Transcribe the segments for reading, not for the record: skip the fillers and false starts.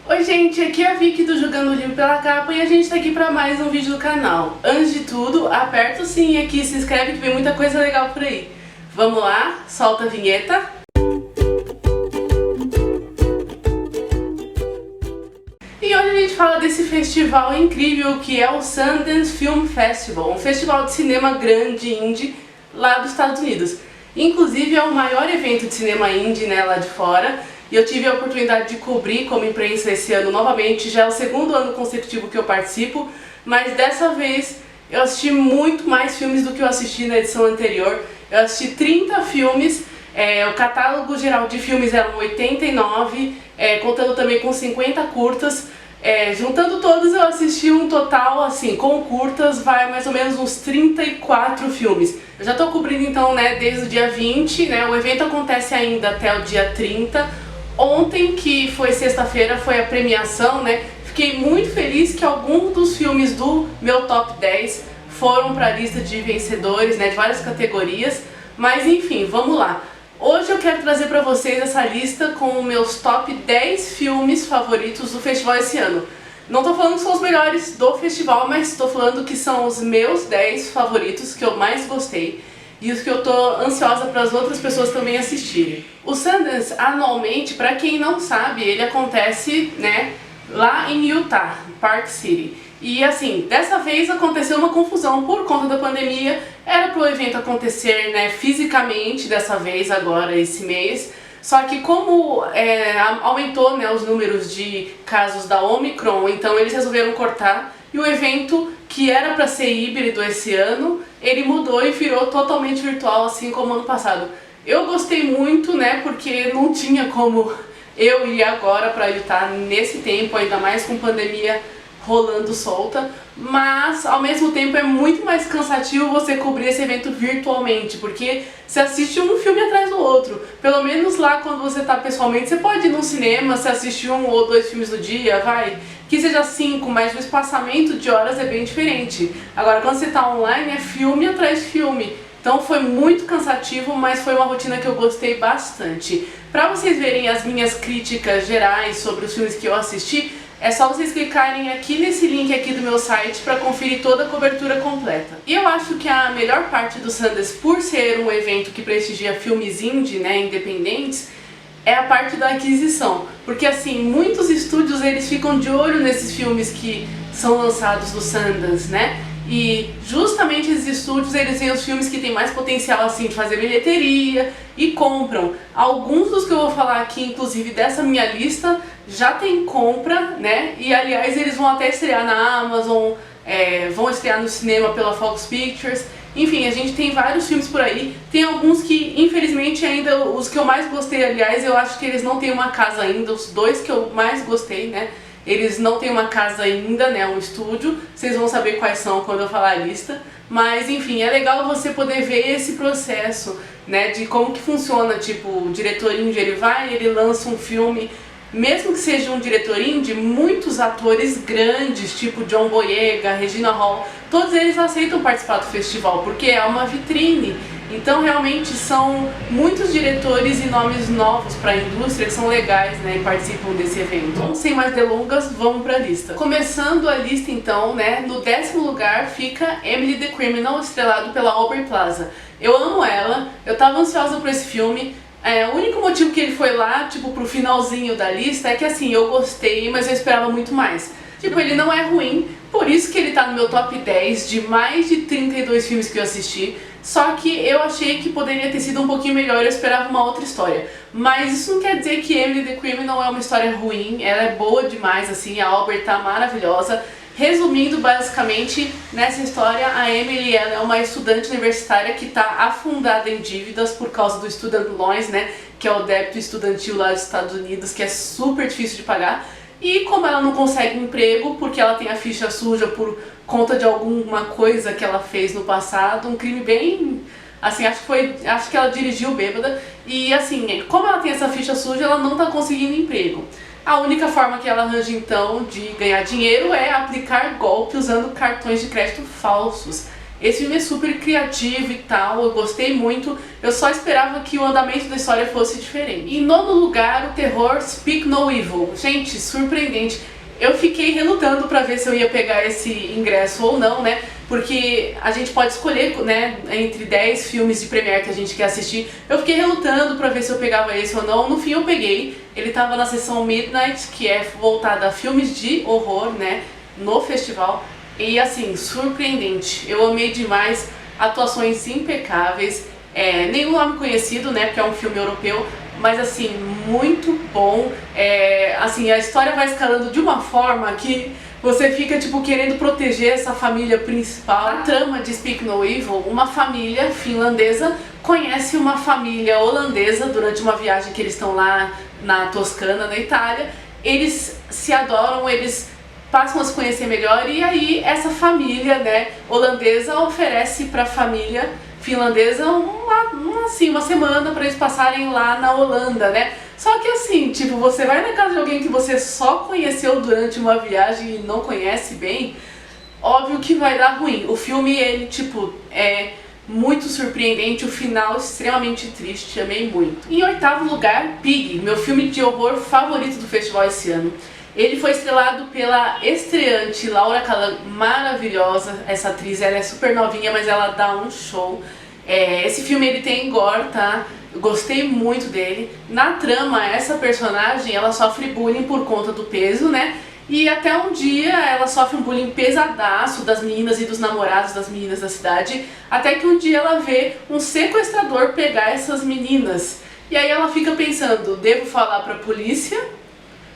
Oi gente, aqui é a Vicky do Jogando o Livro pela Capa e a gente tá aqui pra mais um vídeo do canal. Antes de tudo, aperta o sininho aqui e se inscreve que vem muita coisa legal por aí. Vamos lá, solta a vinheta. E hoje a gente fala desse festival incrível que é o Sundance Film Festival, um festival de cinema grande indie lá dos Estados Unidos. Inclusive é o maior evento de cinema indie, né, lá de fora. E eu tive a oportunidade de cobrir como imprensa esse ano novamente, já é o segundo ano consecutivo que eu participo, mas dessa vez eu assisti muito mais filmes do que eu assisti na edição anterior. Eu assisti 30 filmes, o catálogo geral de filmes eram 89, contando também com 50 curtas. Juntando todos eu assisti um total, assim, com curtas, vai mais ou menos uns 34 filmes. Eu já tô cobrindo então, né, desde o dia 20, né, o evento acontece ainda até o dia 30. Ontem, que foi sexta-feira, foi a premiação, né? Fiquei muito feliz que alguns dos filmes do meu top 10 foram para a lista de vencedores, né? De várias categorias. Mas enfim, vamos lá. Hoje eu quero trazer para vocês essa lista com meus top 10 filmes favoritos do festival esse ano. Não tô falando que são os melhores do festival, mas tô falando que são os meus 10 favoritos que eu mais gostei. E os que eu tô ansiosa para as outras pessoas também assistirem. O Sundance, anualmente, para quem não sabe, ele acontece, né, lá em Utah, Park City. E assim, dessa vez aconteceu uma confusão por conta da pandemia. Era para o evento acontecer, né, fisicamente dessa vez, agora, esse mês. Só que como aumentou, né, os números de casos da Omicron, então eles resolveram cortar. E o evento, que era para ser híbrido esse ano, ele mudou e virou totalmente virtual, assim como ano passado. Eu gostei muito, né, porque não tinha como eu ir agora para Utah nesse tempo, ainda mais com pandemia rolando solta, mas ao mesmo tempo é muito mais cansativo você cobrir esse evento virtualmente, porque você assiste um filme atrás do outro. Pelo menos lá quando você tá pessoalmente, você pode ir no cinema, você assiste 1 ou 2 filmes no dia, vai, que seja 5, mas o espaçamento de horas é bem diferente. Agora quando você tá online é filme atrás de filme. Então foi muito cansativo, mas foi uma rotina que eu gostei bastante. Pra vocês verem as minhas críticas gerais sobre os filmes que eu assisti, é só vocês clicarem aqui nesse link aqui do meu site para conferir toda a cobertura completa. E eu acho que a melhor parte do Sundance, por ser um evento que prestigia filmes indie, né, independentes, é a parte da aquisição. Porque assim, muitos estúdios eles ficam de olho nesses filmes que são lançados no Sundance, né? E justamente esses estúdios, eles veem os filmes que têm mais potencial assim de fazer bilheteria e compram. Alguns dos que eu vou falar aqui, inclusive dessa minha lista, já tem compra, né? E aliás, eles vão até estrear na Amazon, vão estrear no cinema pela Fox Pictures. Enfim, a gente tem vários filmes por aí. Tem alguns que, infelizmente, ainda os que eu mais gostei, aliás, eu acho que eles não têm uma casa ainda. Os dois que eu mais gostei, né? Eles não têm uma casa ainda, né, um estúdio, vocês vão saber quais são quando eu falar a lista, mas enfim, é legal você poder ver esse processo, né, de como que funciona, tipo, o diretor indie, ele lança um filme, mesmo que seja um diretor indie, muitos atores grandes, tipo John Boyega, Regina Hall, todos eles aceitam participar do festival, porque é uma vitrine. Então realmente são muitos diretores e nomes novos para a indústria que são legais, né, e participam desse evento. Então, sem mais delongas, vamos para a lista. Começando a lista então, né, no 10º lugar fica Emily the Criminal, estrelado pela Aubrey Plaza. Eu amo ela, eu tava ansiosa por esse filme. O único motivo que ele foi lá, tipo, pro finalzinho da lista é que assim, eu gostei, mas eu esperava muito mais. Tipo, ele não é ruim, por isso que ele tá no meu top 10 de mais de 32 filmes que eu assisti. Só que eu achei que poderia ter sido um pouquinho melhor, eu esperava uma outra história. Mas isso não quer dizer que Emily the Criminal é uma história ruim, ela é boa demais, assim, a Aubrey tá maravilhosa. Resumindo, basicamente, nessa história, a Emily ela é uma estudante universitária que está afundada em dívidas por causa do student loans, né, que é o débito estudantil lá dos Estados Unidos, que é super difícil de pagar. E como ela não consegue emprego, porque ela tem a ficha suja por conta de alguma coisa que ela fez no passado, um crime bem... assim, acho que ela dirigiu bêbada. E assim, como ela tem essa ficha suja, ela não está conseguindo emprego. A única forma que ela arranja então de ganhar dinheiro é aplicar golpe usando cartões de crédito falsos. Esse filme é super criativo e tal, eu gostei muito, eu só esperava que o andamento da história fosse diferente. Em nono lugar, o terror Speak No Evil. Gente, surpreendente. Eu fiquei relutando pra ver se eu ia pegar esse ingresso ou não, né? Porque a gente pode escolher, né, entre 10 filmes de premiere que a gente quer assistir. Eu fiquei relutando pra ver se eu pegava esse ou não. No fim eu peguei. Ele tava na sessão Midnight, que é voltada a filmes de horror, né, no festival. E assim, surpreendente. Eu amei demais, atuações impecáveis. Nenhum nome conhecido, né, porque é um filme europeu. Mas assim, muito bom. Assim, a história vai escalando de uma forma que você fica tipo querendo proteger essa família principal. A trama de Speak No Evil, uma família finlandesa conhece uma família holandesa durante uma viagem que eles estão lá na Toscana, na Itália. Eles se adoram, eles passam a se conhecer melhor e aí essa família, né, holandesa oferece para a família finlandesa uma semana para eles passarem lá na Holanda, né? Só que assim, tipo, você vai na casa de alguém que você só conheceu durante uma viagem e não conhece bem, óbvio que vai dar ruim. O filme, ele, tipo, é muito surpreendente, o final extremamente triste, amei muito. Em oitavo lugar, Pig, meu filme de horror favorito do festival esse ano. Ele foi estrelado pela estreante Laura Callan, maravilhosa, essa atriz, ela é super novinha, mas ela dá um show. Esse filme ele tem gore, tá? Eu gostei muito dele. Na trama, essa personagem, ela sofre bullying por conta do peso, né? E até um dia ela sofre um bullying pesadaço das meninas e dos namorados das meninas da cidade, até que um dia ela vê um sequestrador pegar essas meninas. E aí ela fica pensando, devo falar pra polícia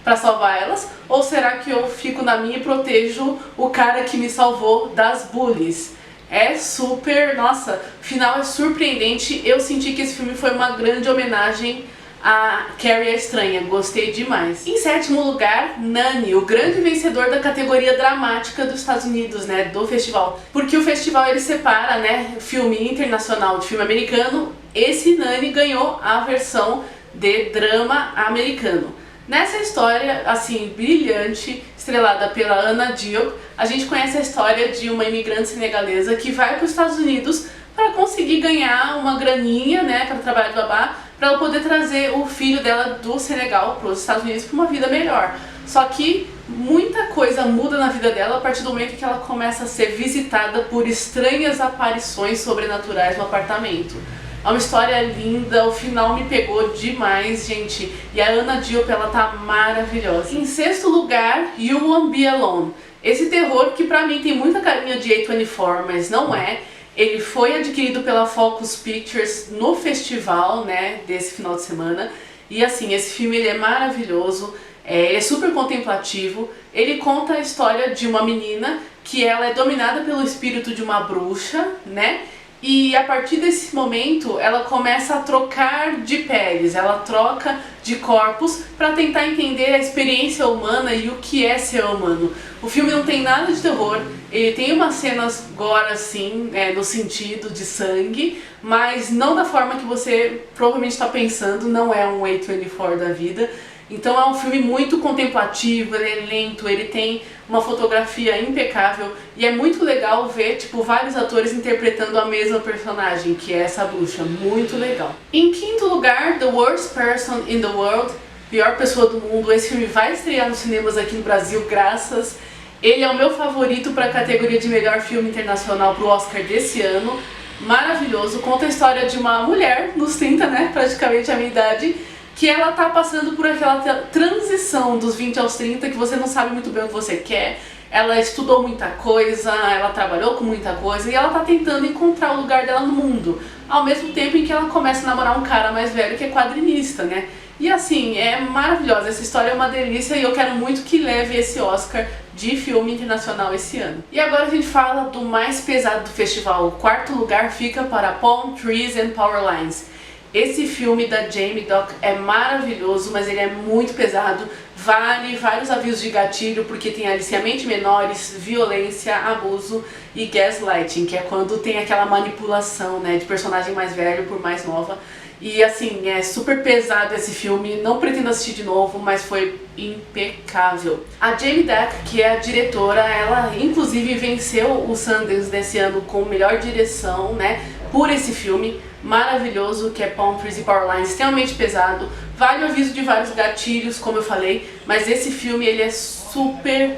para salvar elas, ou será que eu fico na minha e protejo o cara que me salvou das bullies? É super, nossa, o final é surpreendente. Eu senti que esse filme foi uma grande homenagem a Carrie a Estranha, gostei demais. Em sétimo lugar, Nani, o grande vencedor da categoria dramática dos Estados Unidos, né, do festival. Porque o festival ele separa, né, filme internacional de filme americano. Esse Nani ganhou a versão de drama americano. Nessa história, assim, brilhante, estrelada pela Anna Diop, a gente conhece a história de uma imigrante senegalesa que vai para os Estados Unidos para conseguir ganhar uma graninha, né, para trabalhar de babá, para ela poder trazer o filho dela do Senegal para os Estados Unidos para uma vida melhor. Só que muita coisa muda na vida dela a partir do momento que ela começa a ser visitada por estranhas aparições sobrenaturais no apartamento. É uma história linda, o final me pegou demais, gente. E a Anna Diop, ela tá maravilhosa. Em sexto lugar, You Won't Be Alone. Esse terror que pra mim tem muita carinha de A24, mas não é. Ele foi adquirido pela Focus Pictures no festival, né, desse final de semana. E assim, esse filme ele é maravilhoso, ele é super contemplativo. Ele conta a história de uma menina que ela é dominada pelo espírito de uma bruxa, né? E a partir desse momento ela começa a trocar de peles, ela troca de corpos para tentar entender a experiência humana e o que é ser humano. O filme não tem nada de terror, ele tem umas cenas gore assim, no sentido de sangue, mas não da forma que você provavelmente está pensando, não é um A24 da vida. Então é um filme muito contemplativo, ele é lento, ele tem uma fotografia impecável e é muito legal ver tipo vários atores interpretando a mesma personagem, que é essa bruxa, muito legal. Em quinto lugar, The Worst Person in the World, Pior Pessoa do Mundo. Esse filme vai estrear nos cinemas aqui no Brasil, graças. Ele é o meu favorito para a categoria de melhor filme internacional para o Oscar desse ano. Maravilhoso, conta a história de uma mulher nos 30, né, praticamente a minha idade, que ela tá passando por aquela transição dos 20 aos 30, que você não sabe muito bem o que você quer. Ela estudou muita coisa, ela trabalhou com muita coisa e ela tá tentando encontrar o lugar dela no mundo, ao mesmo tempo em que ela começa a namorar um cara mais velho que é quadrinista, né? E assim, é maravilhosa, essa história é uma delícia e eu quero muito que leve esse Oscar de filme internacional esse ano. E agora a gente fala do mais pesado do festival. O quarto lugar fica para Palm Trees and Power Lines. Esse filme da Jamie Dock é maravilhoso, mas ele é muito pesado, vale vários avisos de gatilho, porque tem aliciamento de menores, violência, abuso e gaslighting, que é quando tem aquela manipulação, né, de personagem mais velho por mais nova. E assim, é super pesado esse filme, não pretendo assistir de novo, mas foi impecável. A Jamie Deck, que é a diretora, ela inclusive venceu o Sundance desse ano com melhor direção, né, por esse filme maravilhoso, que é Palm Trees e Powerline, extremamente pesado. Vale o aviso de vários gatilhos, como eu falei, mas esse filme ele é super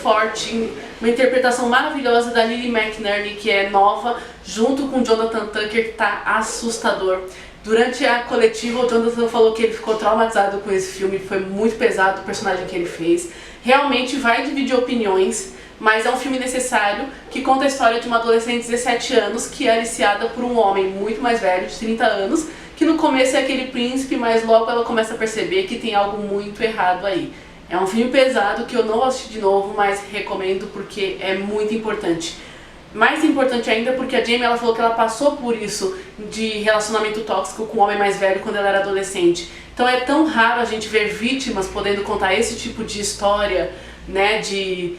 forte, uma interpretação maravilhosa da Lily McInerney, que é nova, junto com Jonathan Tucker, que tá assustador. Durante a coletiva, o Jonathan falou que ele ficou traumatizado com esse filme, foi muito pesado o personagem que ele fez. Realmente vai dividir opiniões, mas é um filme necessário que conta a história de uma adolescente de 17 anos que é aliciada por um homem muito mais velho, de 30 anos, que no começo é aquele príncipe, mas logo ela começa a perceber que tem algo muito errado aí. É um filme pesado que eu não vou assistir de novo, mas recomendo porque é muito importante. Mais importante ainda porque a Jamie ela falou que ela passou por isso de relacionamento tóxico com um homem mais velho quando ela era adolescente. Então é tão raro a gente ver vítimas podendo contar esse tipo de história, né, de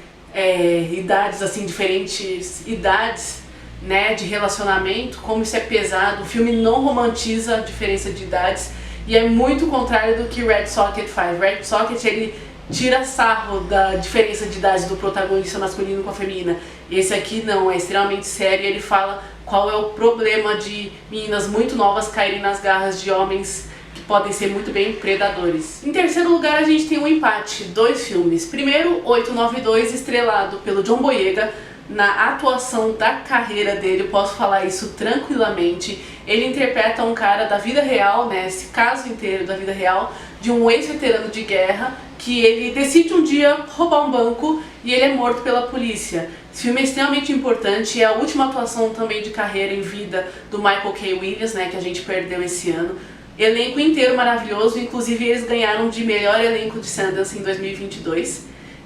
idades assim, diferentes idades, né, de relacionamento, como isso é pesado. O filme não romantiza a diferença de idades e é muito contrário do que Red Socket faz. Red Socket ele tira sarro da diferença de idade do protagonista masculino com a feminina. Esse aqui não, é extremamente sério e ele fala qual é o problema de meninas muito novas caírem nas garras de homens que podem ser muito bem predadores. Em terceiro lugar, a gente tem um empate, 2 filmes. Primeiro, 892, estrelado pelo John Boyega, na atuação da carreira dele, eu posso falar isso tranquilamente. Ele interpreta um cara da vida real, né, esse caso inteiro da vida real, de um ex-veterano de guerra, que ele decide um dia roubar um banco e ele é morto pela polícia. Esse filme é extremamente importante e é a última atuação também de carreira em vida do Michael K. Williams, né, que a gente perdeu esse ano. Elenco inteiro maravilhoso, inclusive eles ganharam de melhor elenco de Sundance em 2022.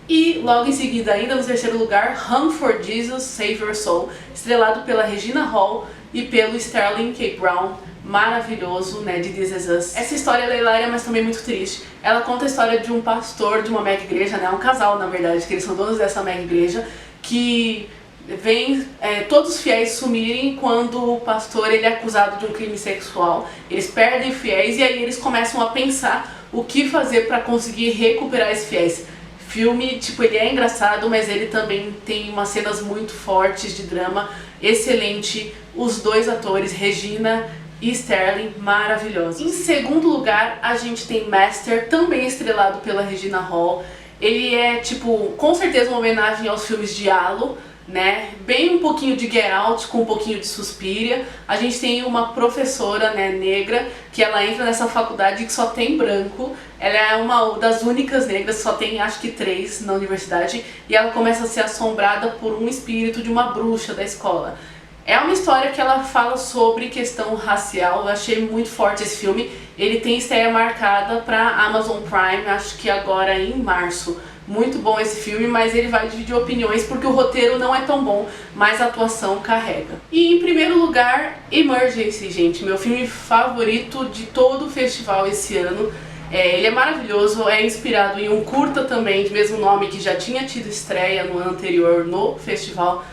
E logo em seguida, ainda no terceiro lugar, Hung for Jesus, Save Your Soul, estrelado pela Regina Hall e pelo Sterling K. Brown, maravilhoso, né, de This Is Us. Essa história é hilária, mas também muito triste. Ela conta a história de um pastor de uma mega igreja, né, um casal na verdade, que eles são donos dessa mega igreja, que vem todos os fiéis sumirem quando o pastor ele é acusado de um crime sexual. Eles perdem fiéis e aí eles começam a pensar o que fazer para conseguir recuperar esses fiéis. Filme, tipo, ele é engraçado, mas ele também tem umas cenas muito fortes de drama, excelente. Os dois atores, Regina e Sterling, maravilhosos. Em segundo lugar, a gente tem Master, também estrelado pela Regina Hall. Ele é, tipo, com certeza uma homenagem aos filmes de Halo, né? Bem um pouquinho de Get Out com um pouquinho de Suspiria. A gente tem uma professora, né, negra, que ela entra nessa faculdade que só tem branco. Ela é uma das únicas negras, só tem acho que 3 na universidade, e ela começa a ser assombrada por um espírito de uma bruxa da escola. É uma história que ela fala sobre questão racial. Eu achei muito forte esse filme. Ele tem estreia marcada para Amazon Prime, acho que agora em março. Muito bom esse filme, mas ele vai dividir opiniões porque o roteiro não é tão bom, mas a atuação carrega. E em primeiro lugar, Emergency, gente, meu filme favorito de todo o festival esse ano. Ele é maravilhoso, é inspirado em um curta também, de mesmo nome, que já tinha tido estreia no ano anterior no festival.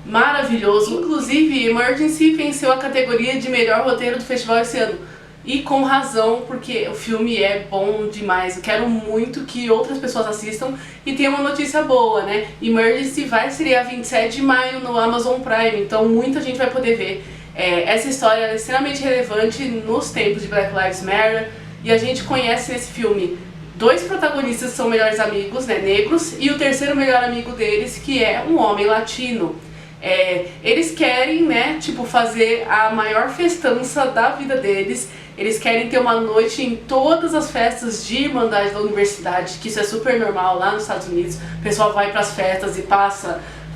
Maravilhoso. Inclusive, Emergency venceu a categoria de melhor roteiro do festival esse ano. E com razão, porque o filme é bom demais. Eu quero muito que outras pessoas assistam. E tem uma notícia boa, né? Emergency vai estrear 27 de maio no Amazon Prime, então muita gente vai poder ver. Essa história é extremamente relevante nos tempos de Black Lives Matter. E a gente conhece nesse filme 2 protagonistas que são melhores amigos, né, negros, e o terceiro melhor amigo deles, que é um homem latino. Eles querem, né, tipo, fazer a maior festança da vida deles. Eles querem ter uma noite em todas as festas de irmandade da universidade, que isso é super normal lá nos Estados Unidos. O pessoal vai para as festas e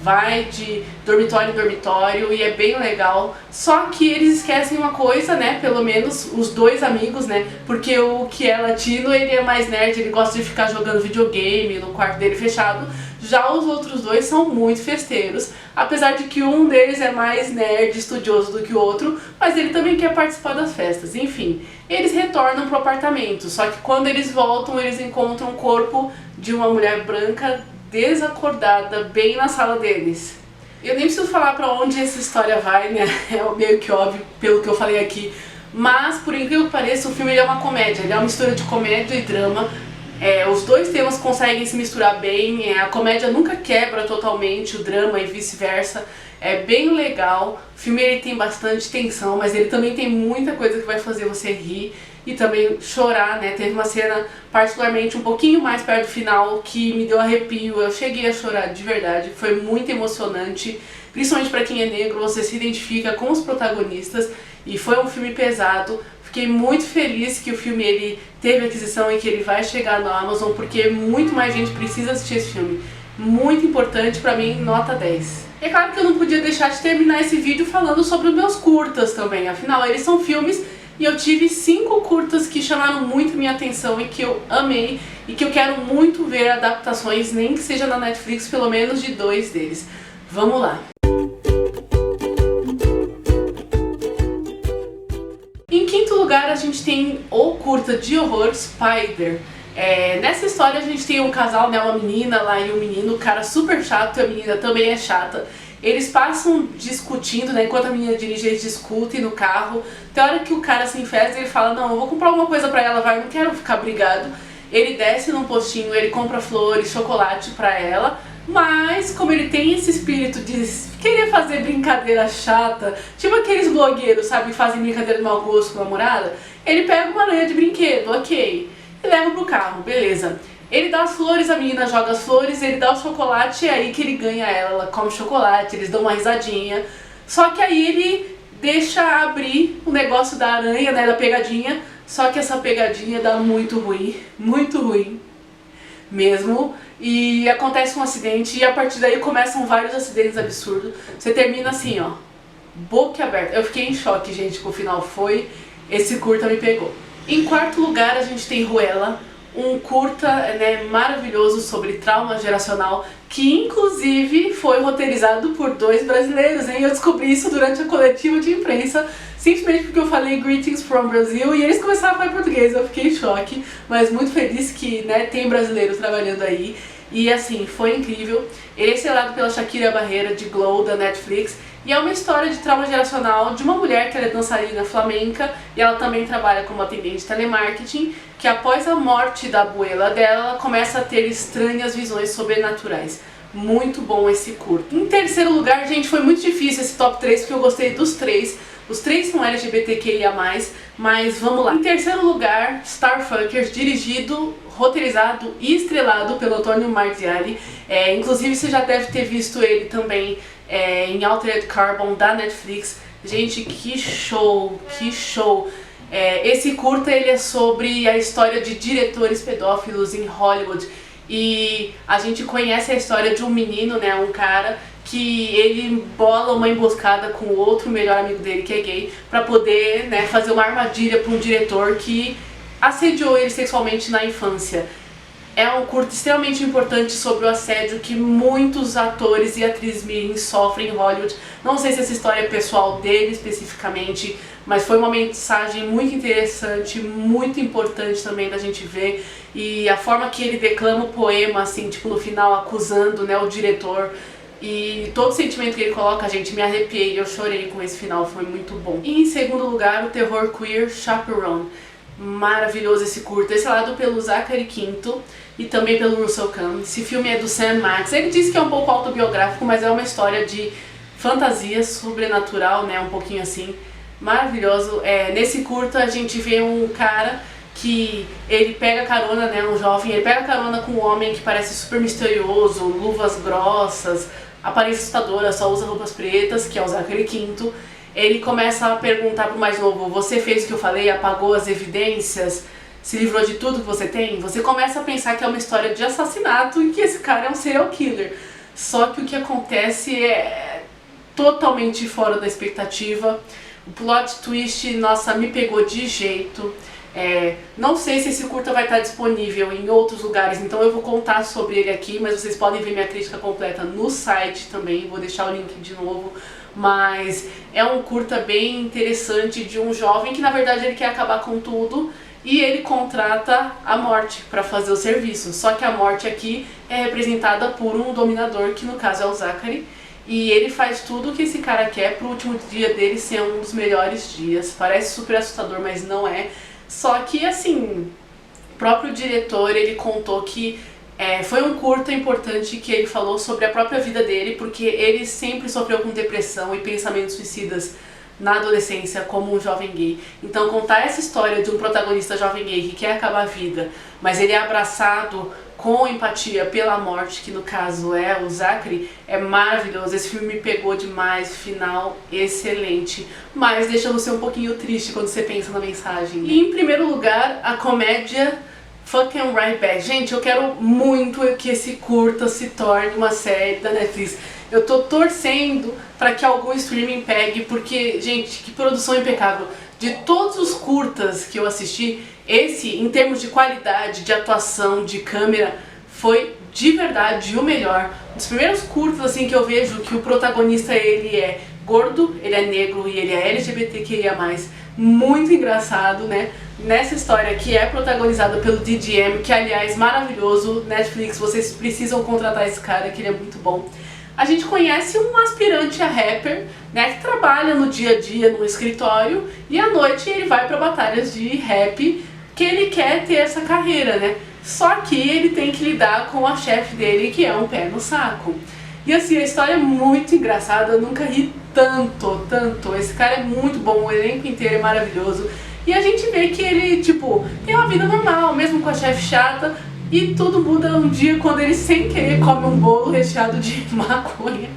vai de dormitório em dormitório e é bem legal. Só que eles esquecem uma coisa, né, pelo menos os 2 amigos, né, porque o que é latino, ele é mais nerd, ele gosta de ficar jogando videogame no quarto dele fechado. Já os outros 2 são muito festeiros, apesar de que um deles é mais nerd, estudioso do que o outro, mas ele também quer participar das festas. Enfim, eles retornam pro apartamento, só que quando eles voltam, eles encontram o corpo de uma mulher branca desacordada bem na sala deles. Eu nem preciso falar pra onde essa história vai, né? É meio que óbvio pelo que eu falei aqui, mas por incrível que pareça, o filme ele é uma comédia, ele é uma mistura de comédia e drama. Os dois temas conseguem se misturar bem, a comédia nunca quebra totalmente o drama e vice-versa. É bem legal, o filme ele tem bastante tensão, mas ele também tem muita coisa que vai fazer você rir e também chorar, né? Teve uma cena particularmente um pouquinho mais perto do final que me deu arrepio, eu cheguei a chorar de verdade, foi muito emocionante, principalmente para quem é negro, você se identifica com os protagonistas e foi um filme pesado. Fiquei muito feliz que o filme ele teve aquisição e que ele vai chegar no Amazon, porque muito mais gente precisa assistir esse filme. Muito importante, pra mim, nota 10. É claro que eu não podia deixar de terminar esse vídeo falando sobre os meus curtas também, afinal eles são filmes e eu tive 5 curtas que chamaram muito minha atenção e que eu amei e que eu quero muito ver adaptações, nem que seja na Netflix, pelo menos de 2 deles. Vamos lá! Em quinto lugar, a gente tem o curta de horror Spider. Nessa história a gente tem um casal, né, uma menina lá e um menino, o cara super chato e a menina também é chata. Eles passam discutindo, né, enquanto a menina dirige, eles discutem no carro. Tem hora que o cara se enfesa e ele fala, não, eu vou comprar uma coisa pra ela, vai, não quero ficar brigado. Ele desce num postinho, ele compra flores, chocolate pra ela. Mas, como ele tem esse espírito de querer fazer brincadeira chata, tipo aqueles blogueiros, sabe, que fazem brincadeira de mau gosto com a namorada, ele pega uma aranha de brinquedo, ok, e leva pro carro, beleza. Ele dá as flores, a menina joga as flores, ele dá o chocolate, e é aí que ele ganha ela come chocolate, eles dão uma risadinha. Só que aí ele deixa abrir o negócio da aranha, né, da pegadinha, só que essa pegadinha dá muito ruim mesmo, e acontece um acidente e a partir daí começam vários acidentes absurdos. Você termina assim, ó, boca aberta. Eu fiquei em choque, gente, com o final. Esse curta me pegou. Em quarto lugar a gente tem Ruela, um curta, né, maravilhoso sobre trauma geracional, que inclusive foi roteirizado por 2 brasileiros, hein? Eu descobri isso durante a coletiva de imprensa, simplesmente porque eu falei Greetings from Brazil e eles começaram a falar português. Eu fiquei em choque, mas muito feliz que, né, tem brasileiros trabalhando aí. E assim, foi incrível. Ele é estrelado pela Shakira Barreira, de Glow, da Netflix. E é uma história de trauma geracional de uma mulher que ela é dançarina flamenca e ela também trabalha como atendente de telemarketing, que após a morte da abuela dela, ela começa a ter estranhas visões sobrenaturais. Muito bom esse curto. Em terceiro lugar, gente, foi muito difícil esse top 3 porque eu gostei dos 3. Os 3 são LGBTQIA+, mas vamos lá. Em terceiro lugar, Starfuckers, dirigido, roteirizado e estrelado pelo Antonio Marziali. Inclusive você já deve ter visto ele também em Altered Carbon da Netflix. Gente, que show, que show! Esse curta ele é sobre a história de diretores pedófilos em Hollywood. E a gente conhece a história de um menino, né, um cara, que ele bola uma emboscada com o outro melhor amigo dele, que é gay, pra poder, né, fazer uma armadilha pra um diretor que assediou ele sexualmente na infância. É um curto extremamente importante sobre o assédio que muitos atores e atrizes mirins sofrem em Hollywood. Não sei se essa história é pessoal dele especificamente, mas foi uma mensagem muito interessante, muito importante também da gente ver. E a forma que ele declama o poema, assim, tipo no final, acusando, né, o diretor. E todo o sentimento que ele coloca, gente, me arrepiei, eu chorei com esse final, foi muito bom. E em segundo lugar, o terror queer Chaperone. Maravilhoso esse curta, estrelado pelo Zachary Quinto e também pelo Russell Kahn. Esse filme é do Sam Max. Ele disse que é um pouco autobiográfico, mas é uma história de fantasia sobrenatural, né, um pouquinho assim, maravilhoso. Nesse curta a gente vê um cara que ele pega carona, né, um jovem, ele pega carona com um homem que parece super misterioso, luvas grossas, aparência assustadora, só usa roupas pretas, que é o Zachary Quinto. Ele começa a perguntar pro mais novo, você fez o que eu falei, apagou as evidências, se livrou de tudo que você tem? Você começa a pensar que é uma história de assassinato e que esse cara é um serial killer. Só que o que acontece é totalmente fora da expectativa. O plot twist, nossa, me pegou de jeito. Não sei se esse curta vai estar disponível em outros lugares, então eu vou contar sobre ele aqui, mas vocês podem ver minha crítica completa no site também, vou deixar o link de novo. Mas é um curta bem interessante de um jovem que na verdade ele quer acabar com tudo e ele contrata a morte para fazer o serviço. Só que a morte aqui é representada por um dominador, que no caso é o Zachary. E ele faz tudo o que esse cara quer pro último dia dele ser um dos melhores dias. Parece super assustador, mas não é. Só que, assim, o próprio diretor, ele contou que foi um curta importante que ele falou sobre a própria vida dele, porque ele sempre sofreu com depressão e pensamentos suicidas na adolescência como um jovem gay. Então contar essa história de um protagonista jovem gay que quer acabar a vida, mas ele é abraçado com empatia pela morte, que no caso é o Zachary, é maravilhoso. Esse filme me pegou demais, final excelente, mas deixa você um pouquinho triste quando você pensa na mensagem. E em primeiro lugar, a comédia Fucking Right Back. Gente, eu quero muito que esse curta se torne uma série da Netflix. Eu tô torcendo para que algum streaming pegue, porque, gente, que produção impecável. De todos os curtas que eu assisti, esse, em termos de qualidade, de atuação, de câmera, foi de verdade o melhor. Um dos primeiros curtas assim que eu vejo que o protagonista ele é gordo, ele é negro e ele é LGBTQIA+, muito engraçado, né? Nessa história que é protagonizada pelo DDM, que aliás maravilhoso, Netflix, vocês precisam contratar esse cara, que ele é muito bom. A gente conhece um aspirante a rapper, né, que trabalha no dia a dia no escritório e à noite ele vai para batalhas de rap, que ele quer ter essa carreira, né? Só que ele tem que lidar com a chefe dele, que é um pé no saco. E assim, a história é muito engraçada, eu nunca ri tanto. Esse cara é muito bom, o elenco inteiro é maravilhoso. E a gente vê que ele, tipo, tem uma vida normal, mesmo com a chefe chata. E tudo muda um dia quando ele, sem querer, come um bolo recheado de maconha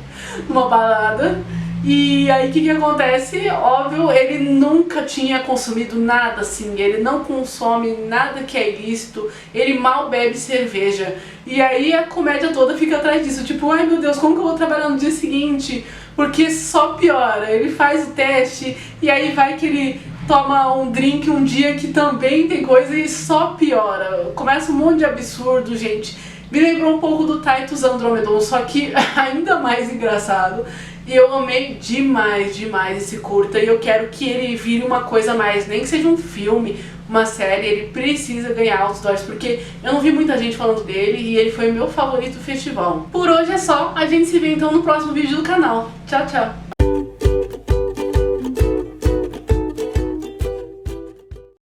numa balada. E aí o que acontece? Óbvio, ele nunca tinha consumido nada assim, ele não consome nada que é ilícito, ele mal bebe cerveja. E aí a comédia toda fica atrás disso, tipo, ai meu Deus, como que eu vou trabalhar no dia seguinte? Porque só piora, ele faz o teste e aí vai que ele toma um drink um dia que também tem coisa e só piora. Começa um monte de absurdo, gente. Me lembrou um pouco do Titus Andromedon, só que ainda mais engraçado. E eu amei demais esse curta. E eu quero que ele vire uma coisa a mais, nem que seja um filme, uma série. Ele precisa ganhar outdoors, porque eu não vi muita gente falando dele e ele foi meu favorito do festival. Por hoje é só, a gente se vê então no próximo vídeo do canal. Tchau, tchau!